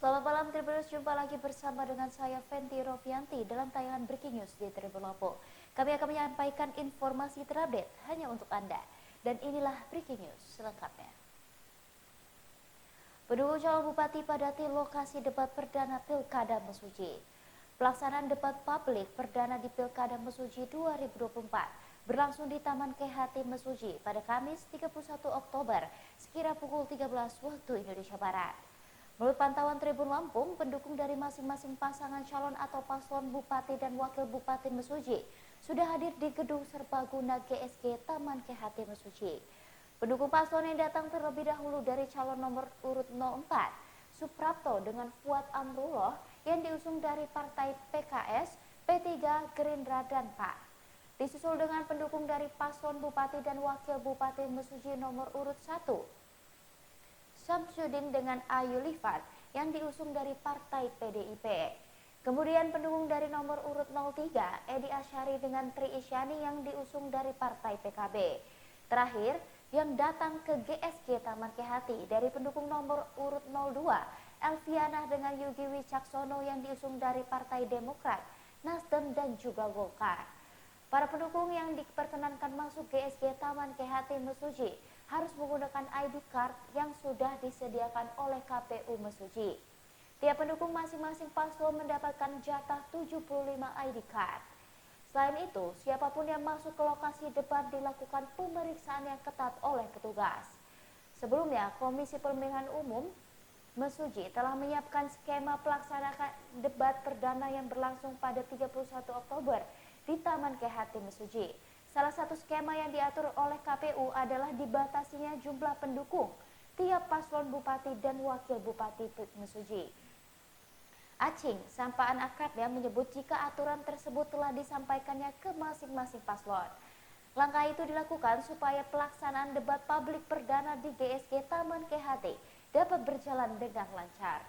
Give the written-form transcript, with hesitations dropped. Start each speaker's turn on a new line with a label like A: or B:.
A: Selamat malam Tribuners, jumpa lagi bersama dengan saya Fenty Rofianti dalam tayangan Breaking News di Tribun Lampung. Kami akan menyampaikan informasi terupdate hanya untuk Anda. Dan inilah Breaking News selengkapnya. Pendukung calon bupati padati lokasi debat perdana Pilkada Mesuji. Pelaksanaan debat publik perdana di Pilkada Mesuji 2024 berlangsung di Taman KHT Mesuji pada Kamis 31 Oktober sekira pukul 13 waktu Indonesia Barat. Menurut pantauan Tribun Lampung, pendukung dari masing-masing pasangan calon atau paslon Bupati dan Wakil Bupati Mesuji sudah hadir di Gedung Serbaguna GSG Taman KHT Mesuji. Pendukung paslon yang datang terlebih dahulu dari calon nomor urut 04, Suprapto dengan Fuad Amrullah yang diusung dari Partai PKS, P3, Gerindra, dan PAN. Disusul dengan pendukung dari paslon Bupati dan Wakil Bupati Mesuji nomor urut 1, Syamsuddin dengan Ayu Lifat yang diusung dari Partai PDIP. Kemudian pendukung dari nomor urut 03, Edi Asyari dengan Tri Isyani yang diusung dari Partai PKB. Terakhir, yang datang ke GSG Taman KHT dari pendukung nomor urut 02, Elviana dengan Yugi Wicaksono yang diusung dari Partai Demokrat, Nasdem, dan juga Golkar. Para pendukung yang diperkenankan masuk GSG Taman KHT Mesuji harus menggunakan ID card yang sudah disediakan oleh KPU Mesuji. Tiap pendukung masing-masing paslon mendapatkan jatah 75 ID card. Selain itu, siapapun yang masuk ke lokasi debat dilakukan pemeriksaan yang ketat oleh petugas. Sebelumnya, Komisi Pemilihan Umum Mesuji telah menyiapkan skema pelaksanaan debat perdana yang berlangsung pada 31 Oktober di Taman KHT Mesuji. Salah satu skema yang diatur oleh KPU adalah dibatasinya jumlah pendukung tiap paslon Bupati dan Wakil Bupati Mesuji. Acing, sampaan akrabnya menyebut jika aturan tersebut telah disampaikannya ke masing-masing paslon. Langkah itu dilakukan supaya pelaksanaan debat publik perdana di GSG Taman KHT dapat berjalan dengan lancar.